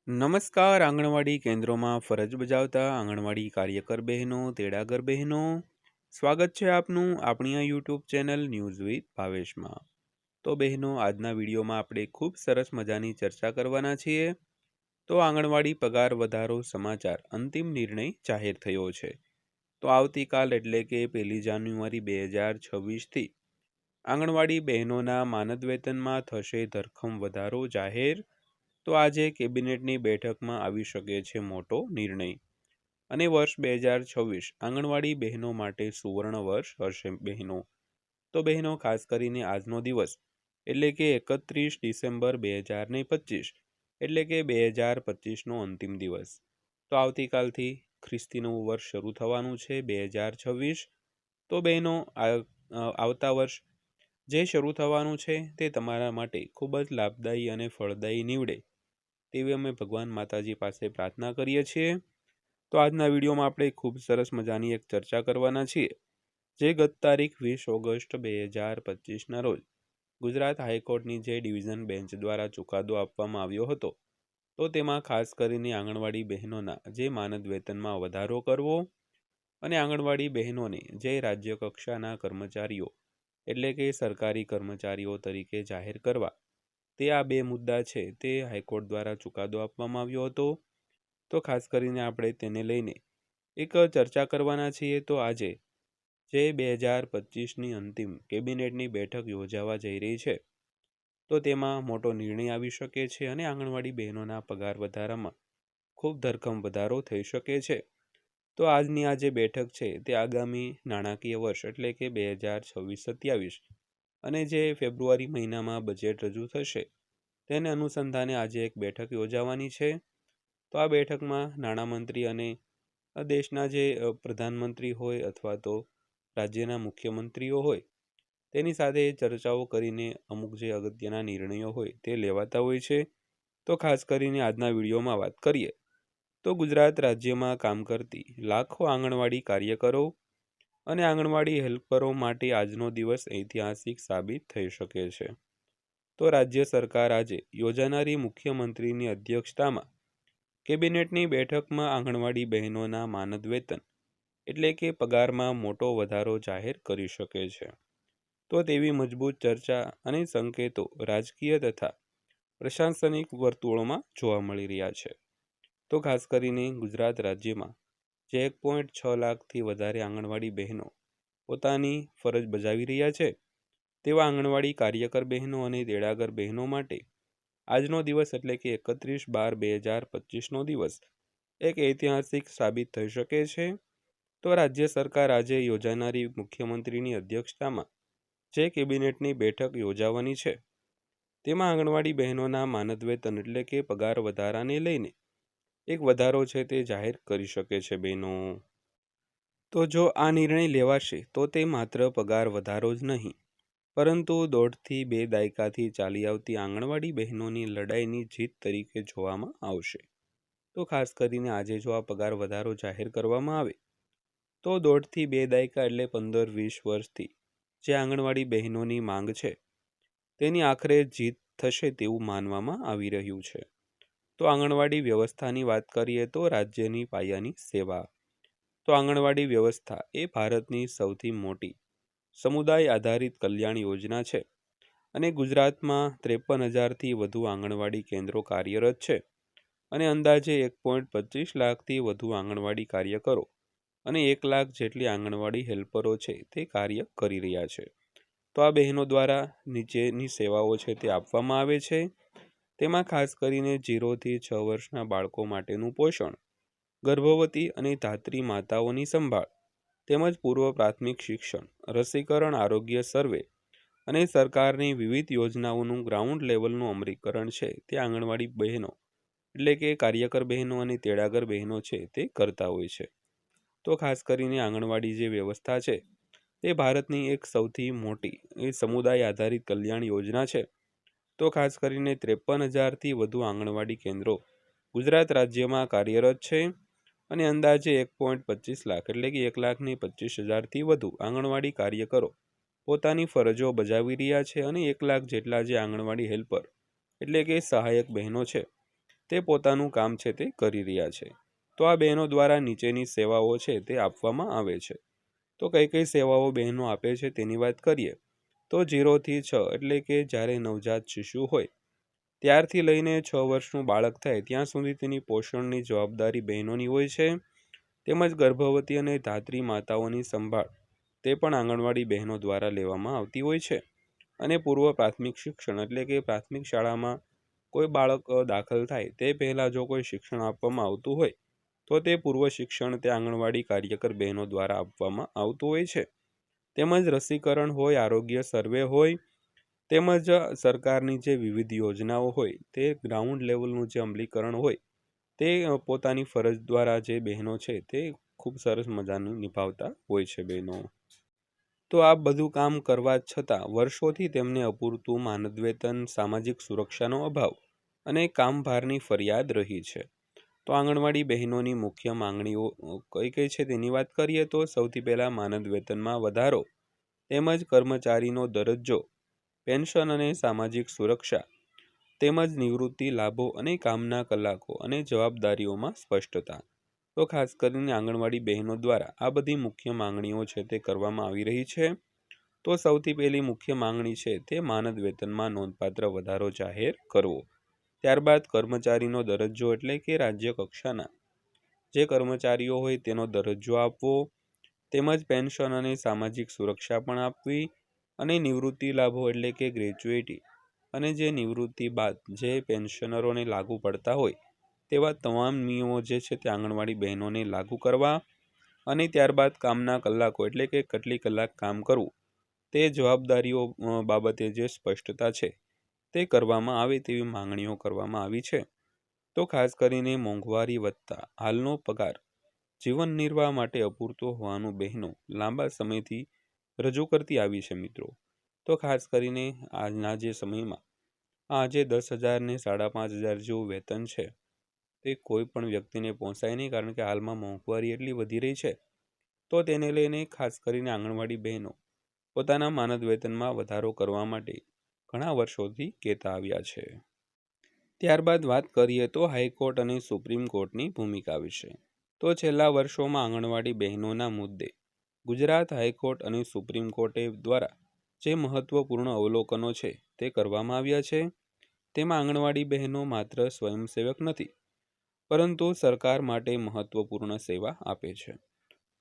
નમસ્કાર આંગણવાડી કેન્દ્રોમાં ફરજ બજાવતા આંગણવાડી કાર્યકર બહેનો તેડાગર બહેનો સ્વાગત છે આપનું આપણી આ યુટ્યુબ ચેનલ ન્યૂઝ વિથ ભાવેશમાં। તો બહેનો આજના વિડીયોમાં આપણે ખૂબ સરસ મજાની ચર્ચા કરવાના છીએ। તો આંગણવાડી પગાર વધારો સમાચાર અંતિમ નિર્ણય જાહેર થયો છે। તો આવતીકાલ એટલે કે 1 જાન્યુઆરી 2026થી આંગણવાડી બહેનોના માનદ વેતનમાં થશે ધરખમ વધારો જાહેર। તો આજે કેબિનેટની બેઠકમાં આવી શકે છે મોટો નિર્ણય અને વર્ષ 2026 આંગણવાડી બહેનો માટે સુવર્ણ વર્ષ હશે બહેનો। તો બહેનો ખાસ કરીને આજનો દિવસ એટલે કે 31 ડિસેમ્બર 2025 એટલે કે 2025નો અંતિમ દિવસ। તો આવતીકાલથી ખ્રિસ્તી નવું વર્ષ શરૂ થવાનું છે 2026। તો બહેનો આવતા વર્ષ જે શરૂ થવાનું છે તે તમારા માટે ખૂબ જ લાભદાયી અને ફળદાયી નીવડે તેવી અમે ભગવાન માતાજી પાસે પ્રાર્થના કરીએ છીએ। તો આજના વિડીયોમાં આપણે ખૂબ સરસ મજાની એક ચર્ચા કરવાના છીએ જે ગત તારીખ 20 ઓગસ્ટ 2025ના રોજ ગુજરાત હાઈકોર્ટની જે ડિવિઝન બેન્ચ દ્વારા ચુકાદો આપવામાં આવ્યો હતો। તો તેમાં ખાસ કરીને આંગણવાડી બહેનોના જે માનદ વેતનમાં વધારો કરવો અને આંગણવાડી બહેનોને જે રાજ્ય કક્ષાના કર્મચારીઓ એટલે કે સરકારી કર્મચારીઓ તરીકે જાહેર કરવા તે આ બે મુદ્દા છે તે હાઈકોર્ટ દ્વારા ચુકાદો આપવામાં આવ્યો હતો। તો ખાસ કરીને આપણે તેને લઈને એક ચર્ચા કરવાના છીએ। તો આજે જે 2025ની અંતિમ કેબિનેટની બેઠક યોજાવા જઈ રહી છે તો તેમાં મોટો નિર્ણય આવી શકે છે અને આંગણવાડી બહેનોના પગાર વધારામાં ખૂબ ધરખમ વધારો થઈ શકે છે। તો આજની આ જે બેઠક છે તે આગામી નાણાકીય વર્ષ એટલે કે 2026-27 અને જે ફેબ્રુઆરી મહિનામાં બજેટ રજૂ થશે તેને અનુસંધાને આજે એક બેઠક યોજાવાની છે। તો આ બેઠકમાં નાણામંત્રી અને દેશના જે પ્રધાનમંત્રી હોય અથવા તો રાજ્યના મુખ્યમંત્રીઓ હોય તેની સાથે ચર્ચાઓ કરીને અમુક જે અગત્યના નિર્ણયો હોય તે લેવાતા હોય છે। તો ખાસ કરીને આજના વિડીયોમાં વાત કરીએ તો ગુજરાત રાજ્યમાં કામ કરતી લાખો આંગણવાડી કાર્યકરો અને આંગણવાડી હેલ્પરો માટે આજનો દિવસ ઐતિહાસિક સાબિત થઈ શકે છે। તો રાજ્ય સરકાર આજે યોજાનારી મુખ્યમંત્રીની અધ્યક્ષતામાં કેબિનેટની બેઠકમાં આંગણવાડી બહેનોના માનદ વેતન એટલે કે પગારમાં મોટો વધારો જાહેર કરી શકે છે। તો તેવી મજબૂત ચર્ચા અને સંકેતો રાજકીય તથા પ્રશાસનિક વર્તુળોમાં જોવા મળી રહ્યા છે। તો ખાસ કરીને ગુજરાત રાજ્યમાં જે 1.6 લાખથી વધારે આંગણવાડી બહેનો પોતાની ફરજ બજાવી રહ્યા છે તેવા આંગણવાડી કાર્યકર બહેનો અને તેડાગર બહેનો માટે આજનો દિવસ એટલે કે 31/12/2025નો દિવસ એક ઐતિહાસિક સાબિત થઈ શકે છે। તો રાજ્ય સરકાર આજે યોજાનારી મુખ્યમંત્રીની અધ્યક્ષતામાં જે કેબિનેટની બેઠક યોજાવાની છે તેમાં આંગણવાડી બહેનોના માનદ વેતન એટલે કે પગાર વધારાને લઈને એક વધારો છે તે જાહેર કરી શકે છે બહેનો। તો જો આ નિર્ણય લેવાશે તો તે માત્ર પગાર વધારો જ નહીં પરંતુ 1.5થી 2 દાયકાથી ચાલી આવતી આંગણવાડી બહેનોની લડાઈની જીત તરીકે જોવામાં આવશે। તો ખાસ કરીને આજે જો આ પગાર વધારો જાહેર કરવામાં આવે તો 1.5થી 2 દાયકા એટલે 15-20 વર્ષથી જે આંગણવાડી બહેનોની માંગ છે તેની આખરે જીત થશે તેવું માનવામાં આવી રહ્યું છે। તો આંગણવાડી વ્યવસ્થાની વાત કરીએ તો રાજ્યની પાયાની સેવા। તો આંગણવાડી વ્યવસ્થા એ ભારતની સૌથી મોટી સમુદાય આધારિત કલ્યાણ યોજના છે અને ગુજરાતમાં 53,000થી વધુ આંગણવાડી કેન્દ્રો કાર્યરત છે અને અંદાજે 1.25 લાખથી વધુ આંગણવાડી કાર્યકરો અને 1 લાખ જેટલી આંગણવાડી હેલ્પરો છે તે કાર્ય કરી રહ્યા છે। તો આ બહેનો દ્વારા નીચેની સેવાઓ છે તે આપવામાં આવે છે। તેમાં ખાસ કરીને 0થી 6 વર્ષના બાળકો માટેનું પોષણ, ગર્ભવતી અને ધાત્રી માતાઓની સંભાળ તેમજ પૂર્વ પ્રાથમિક શિક્ષણ, રસીકરણ, આરોગ્ય સર્વે અને સરકારની વિવિધ યોજનાઓનું ગ્રાઉન્ડ લેવલનું અમલીકરણ છે તે આંગણવાડી બહેનો એટલે કે કાર્યકર બહેનો અને તેડાગર બહેનો છે તે કરતા હોય છે। તો ખાસ કરીને આંગણવાડી જે વ્યવસ્થા છે તે ભારતની એક સૌથી મોટી સમુદાય આધારિત કલ્યાણ યોજના છે। તો ખાસ કરીને 53,000થી વધુ આંગણવાડી કેન્દ્રો ગુજરાત રાજ્યમાં કાર્યરત છે અને અંદાજે 1.25 લાખ એટલે કે 1,25,000થી વધુ આંગણવાડી કાર્યકરો પોતાની ફરજો બજાવી રહ્યા છે અને 1 લાખ જેટલા જે આંગણવાડી હેલ્પર એટલે કે સહાયક બહેનો છે તે પોતાનું કામ છે તે કરી રહ્યા છે. તો આ બહેનો દ્વારા નીચેની સેવાઓ છે તે આપવામાં આવે છે. તો કઈ કઈ સેવાઓ બહેનો આપે છે તેની વાત કરીએ તો 0 થી 6 એટલે કે જ્યારે નવજાત શિશુ હોય ત્યારથી લઈને 6 વર્ષનું બાળક થાય ત્યાં સુધી તેની પોષણની જવાબદારી બહેનોની હોય છે. તેમજ ગર્ભવતી અને ધાત્રી માતાઓની સંભાળ તે પણ આંગણવાડી બહેનો દ્વારા લેવામાં આવતી હોય છે. અને પૂર્વ પ્રાથમિક શિક્ષણ એટલે કે પ્રાથમિક શાળામાં કોઈ બાળક દાખલ થાય તે પહેલાં જો કોઈ શિક્ષણ આપવામાં આવતું હોય તો તે પૂર્વ શિક્ષણ તે આંગણવાડી કાર્યકર બહેનો દ્વારા આપવામાં આવતું હોય છે. તેમજ રસીકરણ હોય, આરોગ્ય સર્વે હોય, તેમજ સરકારની જે વિવિધ યોજનાઓ હોય તે ગ્રાઉન્ડ લેવલનું જે અમલીકરણ હોય તે પોતાની ફરજ દ્વારા જે બહેનો છે તે ખૂબ સરસ મજાનું નિભાવતા હોય છે બહેનો. તો આ બધું કામ કરવા છતાં વર્ષોથી તેમને અપૂરતું માનદ વેતન, સામાજિક સુરક્ષાનો અભાવ અને કામભારની ફરિયાદ રહી છે. તો આંગણવાડી બહેનોની મુખ્ય માંગણીઓ કઈ કઈ છે તેની વાત કરીએ તો સૌથી પહેલાં માનદ વેતનમાં વધારો, તેમજ કર્મચારીનો દરજ્જો, પેન્શન અને સામાજિક સુરક્ષા, તેમજ નિવૃત્તિ લાભો અને કામના કલાકો અને જવાબદારીઓમાં સ્પષ્ટતા. તો ખાસ કરીને આંગણવાડી બહેનો દ્વારા આ બધી મુખ્ય માંગણીઓ છે તે કરવામાં આવી રહી છે. તો સૌથી પહેલી મુખ્ય માંગણી છે તે માનદ વેતનમાં નોંધપાત્ર વધારો જાહેર કરવો. ત્યારબાદ કર્મચારીનો દરજ્જો એટલે કે રાજ્ય કક્ષાના જે કર્મચારીઓ હોય તેનો દરજ્જો આપવો, તેમજ પેન્શન અને સામાજિક સુરક્ષા પણ આપવી, અને નિવૃત્તિ લાભો એટલે કે ગ્રેચ્યુઇટી અને જે નિવૃત્તિ બાદ જે પેન્શનરોને લાગુ પડતા હોય તેવા તમામ નિયમો જે છે તે આંગણવાડી બહેનોને લાગુ કરવા, અને ત્યારબાદ કામના કલાકો એટલે કે કેટલી કલાક કામ કરવું તે જવાબદારીઓ બાબતે જે સ્પષ્ટતા છે તે કરવામાં આવે તેવી માંગણીઓ કરવામાં આવી છે. તો ખાસ કરીને મોંઘવારી વધતા હાલનો પગાર જીવન નિર્વાહ માટે અપૂરતો હોવાનું બહેનો લાંબા સમયથી રજૂ કરતી આવી છે મિત્રો. તો ખાસ કરીને આજના જે સમયમાં આજે 10,000 ને 5,500 જેવું વેતન છે તે કોઈ પણ વ્યક્તિને પહોંચાય નહીં, કારણ કે હાલમાં મોંઘવારી એટલી વધી રહી છે. તો તેને લઈને ખાસ કરીને આંગણવાડી બહેનો પોતાના માનદ વેતનમાં વધારો કરવા માટે ઘણા વર્ષોથી કહેતા આવ્યા છે. ત્યારબાદ વાત કરીએ તો હાઈકોર્ટ અને સુપ્રીમ કોર્ટની ભૂમિકા વિશે. તો છેલ્લા વર્ષોમાં આંગણવાડી બહેનોના મુદ્દે ગુજરાત હાઈકોર્ટ અને સુપ્રીમ કોર્ટે દ્વારા જે મહત્વપૂર્ણ અવલોકનો છે તે કરવામાં આવ્યા છે. તેમાં આંગણવાડી બહેનો માત્ર સ્વયંસેવક નથી, પરંતુ સરકાર માટે મહત્વપૂર્ણ સેવા આપે છે.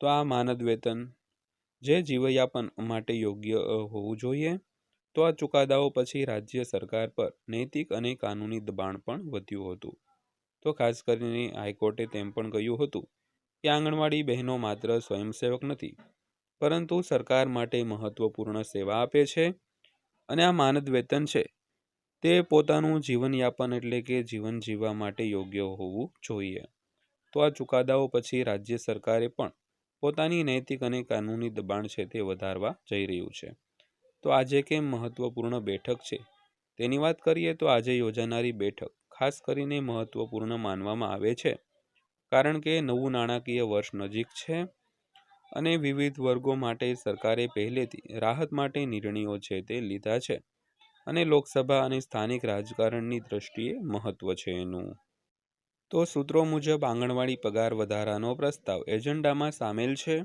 તો આ માનદ વેતન જે જીવયાપન માટે યોગ્ય હોવું જોઈએ. તો આ ચુકાદાઓ પછી રાજ્ય સરકાર પર નૈતિક અને કાનૂની દબાણ પણ વધ્યું હતું. તો ખાસ કરીને હાઈકોર્ટે તેમ પણ કહ્યું હતું કે આંગણવાડી બહેનો માત્ર સ્વયંસેવક નથી, પરંતુ સરકાર માટે મહત્વપૂર્ણ સેવા આપે છે, અને આ માનદ વેતન છે તે પોતાનું જીવનયાપન એટલે કે જીવન જીવવા માટે યોગ્ય હોવું જોઈએ. તો આ ચુકાદાઓ પછી રાજ્ય સરકારે પણ પોતાની નૈતિક અને કાનૂની દબાણ છે તે વધારવા જઈ રહ્યું છે. તો આજે કેમ મહત્વપૂર્ણ બેઠક છે તેની વાત કરીએ તો આજે યોજાનારી બેઠક ખાસ કરીને મહત્વપૂર્ણ માનવામાં આવે છે, કારણ કે નવું નાણાકીય વર્ષ નજીક છે અને વિવિધ વર્ગો માટે સરકારે પહેલેથી રાહત માટે નિર્ણયો છે તે લીધા છે, અને લોકસભા અને સ્થાનિક રાજકારણની દ્રષ્ટિએ મહત્વ છે એનું. તો સૂત્રો મુજબ આંગણવાડી પગાર વધારાનો પ્રસ્તાવ એજન્ડામાં સામેલ છે,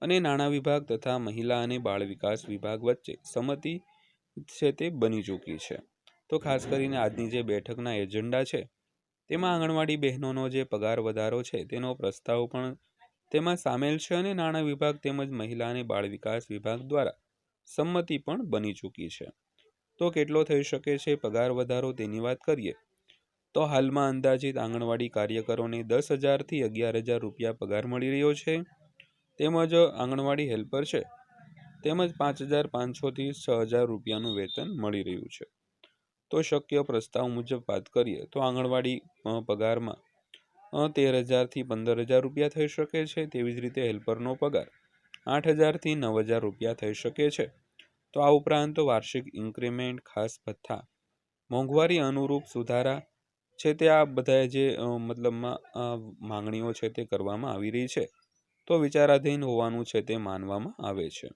અને નાણાં વિભાગ તથા મહિલા અને બાળ વિકાસ વિભાગ વચ્ચે સંમતિ છે તે બની ચૂકી છે. તો ખાસ કરીને આજની જે બેઠકના એજન્ડા છે તેમાં આંગણવાડી બહેનોનો જે પગાર વધારો છે તેનો પ્રસ્તાવ પણ તેમાં સામેલ છે, અને નાણાં વિભાગ તેમજ મહિલા અને બાળ વિકાસ વિભાગ દ્વારા સંમતિ પણ બની ચૂકી છે. તો કેટલો થઈ શકે છે પગાર વધારો તેની વાત કરીએ તો હાલમાં અંદાજિત આંગણવાડી કાર્યકરોને 10,000 થી 11,000 રૂપિયા પગાર મળી રહ્યો છે. તેમજ આંગણવાડી હેલ્પર છે તેમજ 5,500 થી 6,000 રૂપિયાનું વેતન મળી રહ્યું છે. તો શક્ય પ્રસ્તાવ મુજબ વાત કરીએ તો આંગણવાડી પગારમાં 13,000 થી 15,000 રૂપિયા થઈ શકે છે. તેવી જ રીતે હેલ્પરનો પગાર 8,000 થી 9,000 રૂપિયા થઈ શકે છે. તો આ ઉપરાંત વાર્ષિક ઇન્ક્રીમેન્ટ, ખાસ ભથ્થા, મોંઘવારી અનુરૂપ સુધારા છે તે આ બધા જે મતલબમાં માંગણીઓ છે તે કરવામાં આવી રહી છે, તો વિચારાધીન હોવાનું છે તે માનવામાં આવે છે.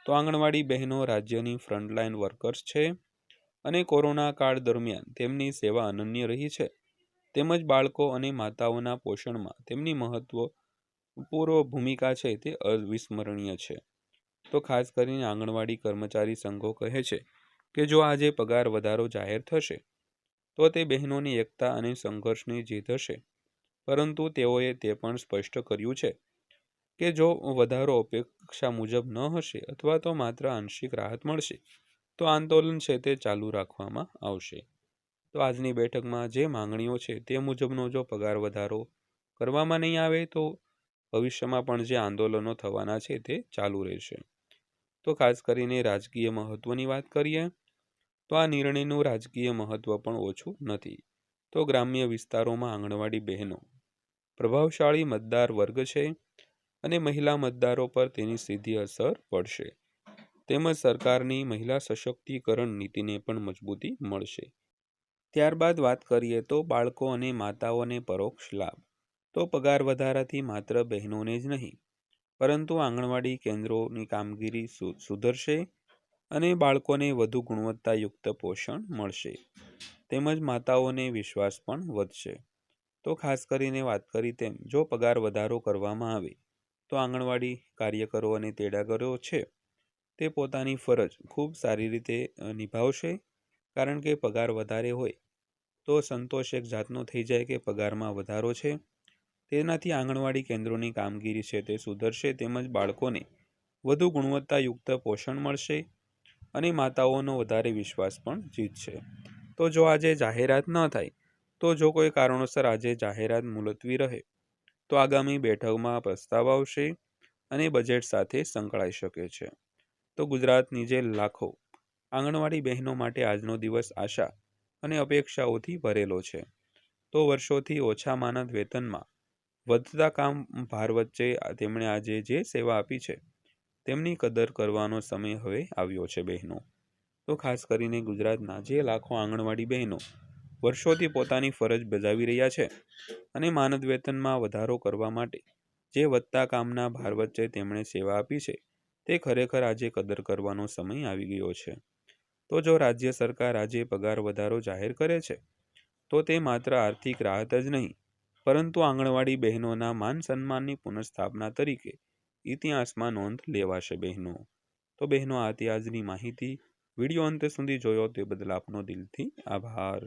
તો આંગણવાડી બહેનો રાજ્યની ફ્રન્ટલાઇન વર્કર્સ છે, અને કોરોના કાળ દરમિયાન તેમની સેવા અનન્ય રહી છે. તેમજ બાળકો અને માતાઓના પોષણમાં તેમની મહત્વપૂર્ણ ભૂમિકા છે તે અવિસ્મરણીય છે. તો ખાસ કરીને આંગણવાડી કર્મચારી સંઘો કહે છે કે જો આજે પગાર વધારો જાહેર થશે તો તે બહેનોની એકતા અને સંઘર્ષની જીત હશે. પરંતુ તેઓએ તે પણ સ્પષ્ટ કર્યું છે કે જો વધારો અપેક્ષા મુજબ ન હશે અથવા તો માત્ર આંશિક રાહત મળશે તો આંદોલન છે તે ચાલુ રાખવામાં આવશે. તો આજની બેઠકમાં જે માંગણીઓ છે તે મુજબનો જો પગાર વધારો કરવામાં નહીં આવે તો ભવિષ્યમાં પણ જે આંદોલનો થવાના છે તે ચાલુ રહેશે. તો ખાસ કરીને રાજકીય મહત્વની વાત કરીએ તો આ નિર્ણયનું રાજકીય મહત્વ પણ ઓછું નથી. તો ગ્રામ્ય વિસ્તારોમાં આંગણવાડી બહેનો પ્રભાવશાળી મતદાર વર્ગ છે અને મહિલા મતદારો પર તેની સીધી અસર પડશે. તેમજ સરકારની મહિલા સશક્તિકરણ નીતિને પણ મજબૂતી મળશે. ત્યારબાદ વાત કરીએ તો બાળકો અને માતાઓને પરોક્ષ લાભ. તો પગાર વધારાથી માત્ર બહેનોને જ નહીં પરંતુ આંગણવાડી કેન્દ્રોની કામગીરી સુધરશે અને બાળકોને વધુ ગુણવત્તાયુક્ત પોષણ મળશે. તેમજ માતાઓને વિશ્વાસ પણ વધશે. તો ખાસ કરીને વાત કરી તેમ જો પગાર વધારો કરવામાં આવે તો આંગણવાડી કાર્યકરો અને તેડાગરો છે તે પોતાની ફરજ ખૂબ સારી રીતે નિભાવશે. કારણ કે પગાર વધારે હોય તો સંતોષ એક જાતનો થઈ જાય કે પગારમાં વધારો છે. તેનાથી આંગણવાડી કેન્દ્રોની કામગીરી છે તે સુધરશે તેમજ બાળકોને વધુ ગુણવત્તાયુક્ત પોષણ મળશે અને માતાઓનો વધારે વિશ્વાસ પણ જીતશે. તો જો આજે જાહેરાત ન થાય તો જો કોઈ કારણોસર આજે જાહેરાત મુલતવી રહે તો આગામી બેઠકમાં પ્રસ્તાવ આવશે અને બજેટ સાથે સંકળાઈ શકે છે. તો ગુજરાતની જે લાખો આંગણવાડી બહેનો માટે આજનો દિવસ આશા અને અપેક્ષાઓથી ભરેલો છે. તો વર્ષોથી ઓછા માનદ વેતનમાં વધતા કામ ભાર વચ્ચે તેમણે આજે જે સેવા આપી છે તેમની કદર કરવાનો સમય હવે આવ્યો છે બહેનો. તો ખાસ કરીને ગુજરાતના જે લાખો આંગણવાડી બહેનો વર્ષોથી પોતાની ફરજ બજાવી રહ્યા છે અને માનદ વેતનમાં વધારો કરવા માટે જે વધતા કામના ભાર વચ્ચે તેમણે સેવા આપી છે તે ખરેખર આજે કદર કરવાનો સમય આવી ગયો છે. તો જો રાજ્ય સરકાર આજે પગાર વધારો જાહેર કરે છે તો તે માત્ર આર્થિક રાહત જ નહીં પરંતુ આંગણવાડી બહેનોના માન સન્માનની પુનઃસ્થાપના તરીકે ઇતિહાસમાં નોંધ લેવાશે બહેનો. તો બહેનો આ હતી આજની માહિતી. વિડીયો અંત સુધી જોયો તે બદલ આપનો દિલથી આભાર.